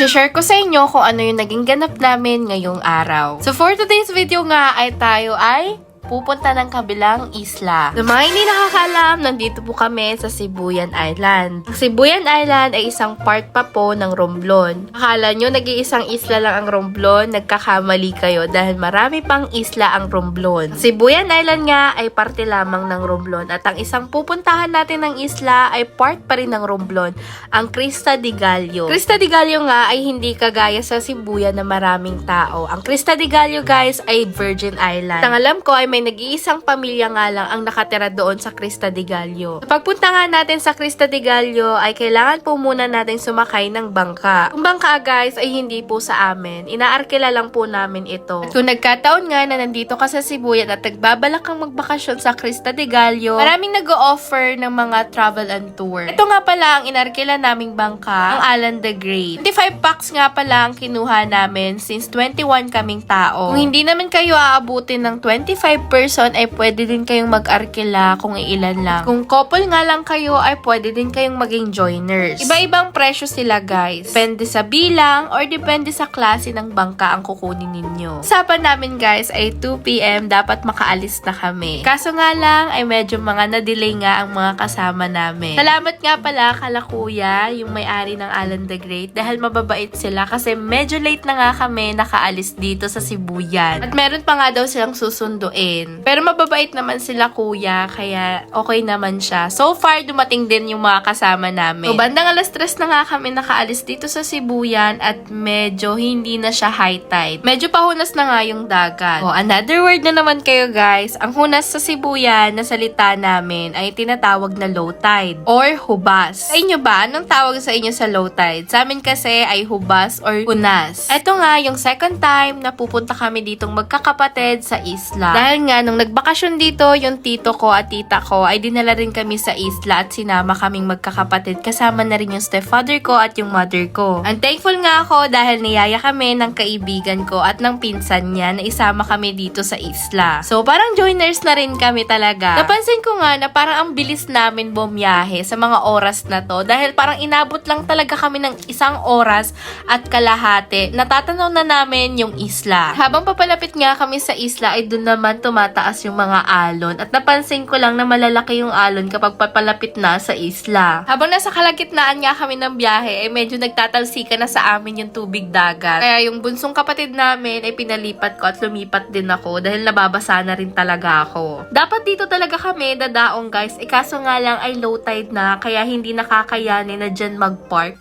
I-share ko sa inyo kung ano yung naging ganap namin ngayong araw. So for today's video nga ay tayo ay pupunta ng kabilang isla. Sa mga hindi nakakalam, nandito po kami sa Sibuyan Island. Ang Sibuyan Island ay isang part pa po ng Romblon. Akala nyo nag-iisang isla lang ang Romblon, nagkakamali kayo dahil marami pang isla ang Romblon. Ang Sibuyan Island nga ay parte lamang ng Romblon at ang isang pupuntahan natin ng isla ay part pa rin ng Romblon, ang Crista de Gallo. Crista de Gallo nga ay hindi kagaya sa Sibuyan na maraming tao. Ang Crista de Gallo guys ay Virgin Island. Ang alam ko ay may nag-iisang pamilya nga lang ang nakatira doon sa Crista de Gallo. Sa pagpunta nga natin sa Crista de Gallo ay kailangan po muna natin sumakay ng bangka. Yung bangka guys ay hindi po sa amin. Inaarkila lang po namin ito. At kung nagkataon nga na nandito ka sa Sibuyan at nagbabalak kang magbakasyon sa Crista de Gallo, maraming nag-o-offer ng mga travel and tour. Ito nga pala ang inarkila naming bangka, ang Alan the Great. 25 packs nga pala ang kinuha namin since 21 kaming tao. Kung hindi naman kayo aabutin ng 25 person ay pwede din kayong mag-arkila kung ilan lang. Kung couple nga lang kayo ay pwede din kayong maging joiners. Iba-ibang presyo sila guys. Depende sa bilang or depende sa klase ng bangka ang kukunin ninyo. Usapan namin guys ay 2 PM dapat makaalis na kami. Kaso nga lang ay medyo mga na-delay nga ang mga kasama namin. Salamat nga pala kala kuya, yung may-ari ng Alan the Great dahil mababait sila kasi medyo late na nga kami nakaalis dito sa Sibuyan. At meron pa nga daw silang susunduin. Pero mababait naman sila kuya, kaya okay naman siya. So far, dumating din yung mga kasama namin. So, bandang alas 3 na nga kami nakaalis dito sa Sibuyan at medyo hindi na siya high tide. Medyo pahunas na nga yung dagat. Oh, another word na naman kayo guys. Ang hunas sa Sibuyan na salita namin ay tinatawag na low tide or hubas. Sa inyo ba? Anong tawag sa inyo sa low tide? Sa amin kasi ay hubas or hunas. Ito nga yung second time na pupunta kami ditong magkakapatid sa isla. Dahil nga, nung nagbakasyon dito, yung tito ko at tita ko ay dinala rin kami sa isla at sinama kaming magkakapatid. Kasama na rin yung stepfather ko at yung mother ko. I'm thankful nga ako dahil niyaya kami ng kaibigan ko at ng pinsan niya na isama kami dito sa isla. So, parang joiners na rin kami talaga. Napansin ko nga na parang ang bilis namin bumiyahe sa mga oras na to dahil parang inabot lang talaga kami ng 1 oras at kalahati. Natatanaw na namin yung isla. Habang papalapit nga kami sa isla ay dun naman tumataas yung mga alon at napansin ko lang na malalaki yung alon kapag papalapit na sa isla. Habang nasa kalagitnaan nga kami ng biyahe ay medyo nagtatalsika na sa amin yung tubig dagat. Kaya yung bunsong kapatid namin ay pinalipat ko at lumipat din ako dahil nababasa na rin talaga ako. Dapat dito talaga kami dadaong guys, kaso nga lang ay low tide na kaya hindi nakakayanin na dyan mag-park.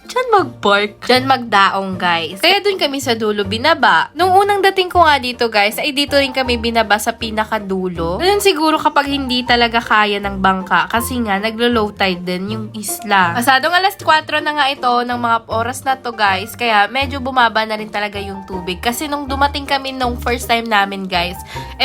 Dyan magdaong guys. Kaya dun kami sa dulo binaba. Nung unang dating ko nga dito guys ay dito rin kami binaba sa pinakadulo. Ngayon siguro kapag hindi talaga kaya ng bangka kasi nga naglo-low tide din yung isla. Masadong alas 4 na nga ito ng mga oras na to guys kaya medyo bumaba na rin talaga yung tubig kasi nung dumating kami nung first time namin guys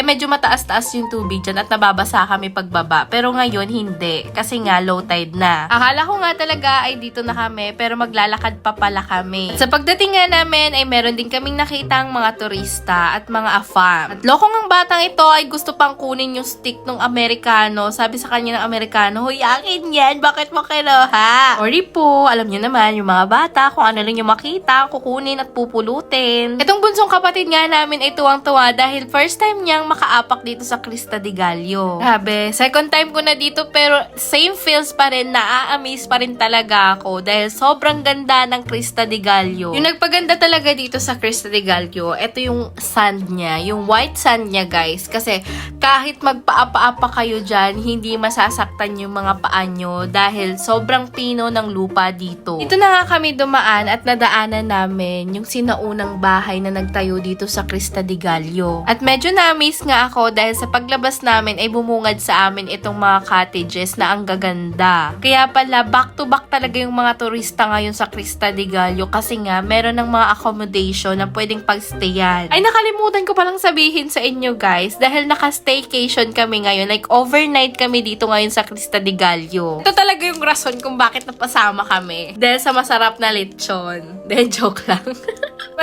medyo mataas-taas yung tubig dyan at nababasa kami pagbaba pero ngayon hindi kasi nga low tide na. Akala ko nga talaga ay dito na kami pero maglalakad pa pala kami. At sa pagdating nga namin ay meron din kaming nakitang mga turista at mga afam. At lokong ang batang ito ay gusto pang kunin yung stick ng Amerikano. Sabi sa kanya ng Amerikano, "Hoy, akin yan. Bakit mo kinuha?" Sorry po. Alam niyo naman, yung mga bata, kung ano lang yung makita, kukunin at pupulutin. Itong bunsong kapatid nga namin ay tuwang-tuwa dahil first time niyang makaapak dito sa Crista de Gallo. Grabe, second time ko na dito pero same feels pa rin, naa-amaze pa rin talaga ako dahil sobrang ganda ng Crista de Gallo. Yung nagpaganda talaga dito sa Crista de Gallo, ito yung sand niya, yung white sand niya guys. Kasi kahit magpaapa-apa kayo dyan, hindi masasaktan yung mga paa nyo dahil sobrang pino ng lupa dito. Dito na nga kami dumaan at nadaanan namin yung sinaunang bahay na nagtayo dito sa Crista de Gallo. At medyo na-amaze nga ako dahil sa paglabas namin ay bumungad sa amin itong mga cottages na ang gaganda. Kaya pala back to back talaga yung mga turista ngayon sa Crista de Gallo kasi nga meron ng mga accommodation na pwedeng pagstayan. Ay nakalimutan ko palang sabihin sa inyo guys dahil naka-staycation kami ngayon. Like overnight kami dito ngayon sa Crista de Gallo. Ito talaga yung rason kung bakit napasama kami. Dahil sa masarap na lechon. Dahil joke lang.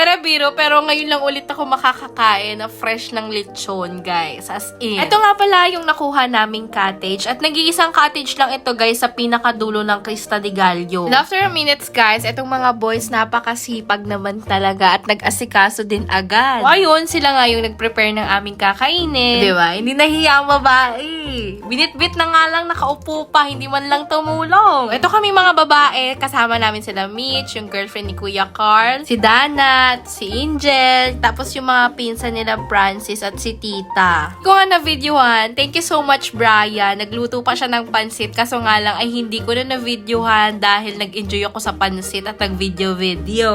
Para biro, pero ngayon lang ulit ako makakakain na fresh ng lechon, guys. As in. Ito nga pala yung nakuha naming cottage. At nag-iisang cottage lang ito, guys, sa pinakadulo ng Crista de Gallo. And after a minutes, guys, itong mga boys napakasipag naman talaga at nag-asikaso din agad. O ayun, sila nga yung nag-prepare ng aming kakainin. Diba? Hindi nahiya ang babae. Binitbit na nga lang nakaupo pa, hindi man lang tumulong. Ito kami mga babae, kasama namin sila Mitch, yung girlfriend ni Kuya Carl, si Danat, si Angel, tapos yung mga pinsan nila Francis at si Tita. Kung nga na-videohan, thank you so much Brian. Nagluto pa siya ng pansit, kaso nga lang ay hindi ko na na-videohan dahil nag-enjoy ako sa pansit at nag-video.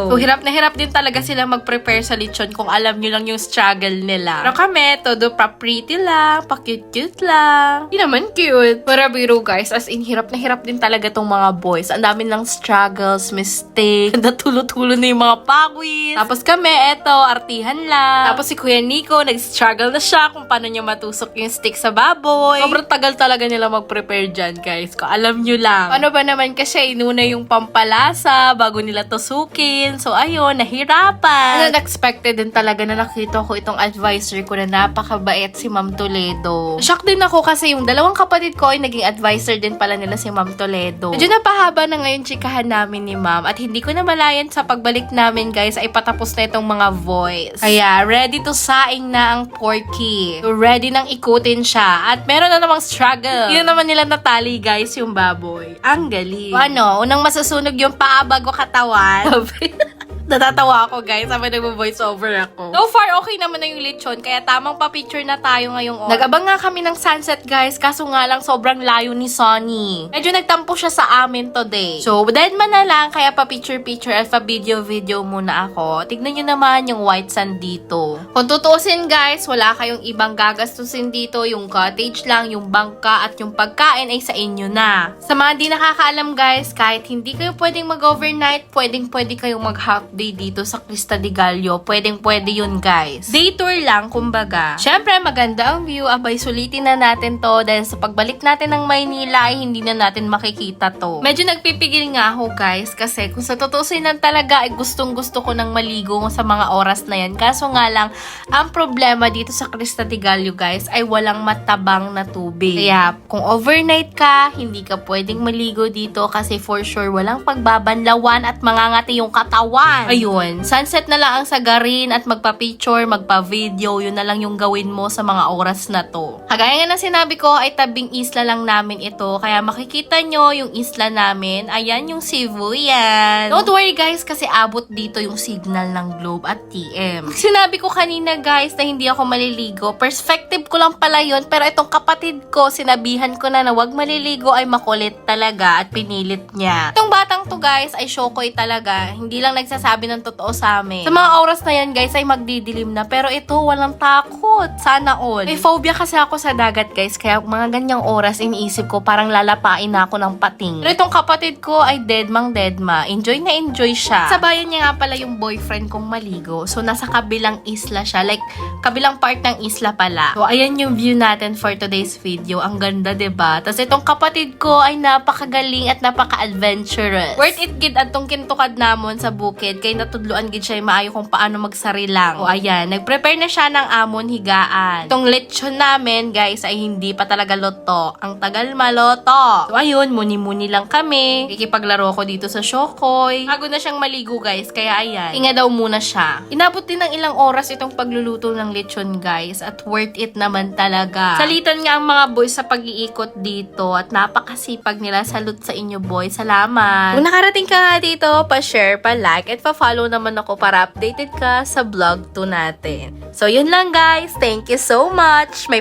So hirap na hirap din talaga sila mag-prepare sa lechon kung alam nyo lang yung struggle nila. Pero kami, todo pa-pretty lang, pa-cute-cute lang. Hindi naman cute. Para biro guys, as in hirap na hirap din talaga tong mga boys. Ang dami ng struggles, mistake, natulo-tulo na yung mga pawis. Tapos kami, eto, artihan lang. Tapos si Kuya Nico, nag-struggle na siya kung paano niya matusok yung stick sa baboy. Sobrang tagal talaga nila mag-prepare dyan, guys. Kung alam nyo lang. Ano ba naman kasi, inuna yung pampalasa bago nila tusukin. So, ayun, nahirapan. Unexpected din talaga na nakita ko itong advisor ko na napakabait si Ma'am Toledo. Shock din ako kasi yung dalawang kapatid ko ay naging advisor din pala nila si Ma'am Toledo. Medyo napahaba na ngayon chikahan namin ni Ma'am at hindi ko na malayan sa pagbalik namin guys ay patapos na itong mga voice. Kaya ready to saing na ang porky. So ready nang ikutin siya at meron na namang struggle. Yun naman nila natali guys yung baboy. Ang galing. So, ano, unang masusunog yung paa bago katawan. Natatawa ako guys, sabi nag-voice over ako. So far, okay naman na yung lechon, kaya tamang pa-picture na tayo ngayong oras. Nag-abang nga kami ng sunset guys, kaso nga lang sobrang layo ni Sonny. Medyo nagtampo siya sa amin today. So, dead man na lang, kaya pa-picture-picture at pa-video-video muna ako. Tignan nyo naman yung white sand dito. Kung tutuusin guys, wala kayong ibang gagastusin dito, yung cottage lang, yung bangka at yung pagkain ay sa inyo na. Sa mga di nakakaalam guys, kahit hindi kayo pwedeng mag-overnight, pwede kayong mag-half day dito sa Crista de Gallo. Pwede yun guys. Day tour lang, kumbaga. Syempre, maganda ang view. Abay, sulitin na natin to dahil sa pagbalik natin ng Maynila ay hindi na natin makikita to. Medyo nagpipigil nga ako guys kasi kung sa tutusin lang talaga ay gustong-gusto ko nang maligo sa mga oras na yan. Kaso nga lang, ang problema dito sa Crista de Gallo guys ay walang matabang na tubig. Kaya kung overnight ka, hindi ka pwedeng maligo dito kasi for sure walang pagbabanlawan at mangangati yung katawan. Ayun, sunset na lang ang sagarin at magpa-picture, magpa-video, yun na lang yung gawin mo sa mga oras na to. Kagaya nga na sinabi ko, ay tabing isla lang namin ito, kaya makikita nyo yung isla namin, ayan yung Cebu yan. Don't worry guys, kasi abot dito yung signal ng Globe at TM. Sinabi ko kanina guys na hindi ako maliligo, perspective ko lang pala yun, pero itong kapatid ko, sinabihan ko na wag maliligo ay makulit talaga at pinilit niya. Itong batang to guys ay shokoy talaga, hindi lang nagsasabi ng totoo sa amin. Sa mga oras na yan guys ay magdidilim na, pero ito walang takot. Sana all. May phobia kasi ako sa dagat guys, kaya mga ganyang oras iniisip ko parang lalapain na ako ng pating. Pero itong kapatid ko ay deadma. Enjoy na enjoy siya. Sabayan niya nga pala yung boyfriend kong maligo. So nasa kabilang isla siya, like kabilang part ng isla pala. So ayan yung view natin for today's video. Ang ganda, 'di ba? Tapos itong kapatid ko ay napakagaling at napaka-adventurous. Worth it gid atong kintukad namon sa bukid kay natudluan gid siya maayo kung paano magsarilang. O ayan, nagprepare na siya ng amon higaan. Itong lechon namin, guys, ay hindi pa talaga loto. Ang tagal maloto. So ayun, muni-muni lang kami. Ikipaglaro ko dito sa Shokoy. Bago na siyang maligo, guys, kaya ayan. Hinga daw muna siya. Inabot din ng ilang oras itong pagluluto ng lechon, guys, at worth it naman talaga. Salitan nga ang mga boys sa pag-iikot dito at napakasipag nila. Salute sa inyo, boys. Salamat. Kung nakarating ka nga dito, pa-share, pa-like, at pa-follow naman ako para updated ka sa vlog 2 natin. So, yun lang guys. Thank you so much. May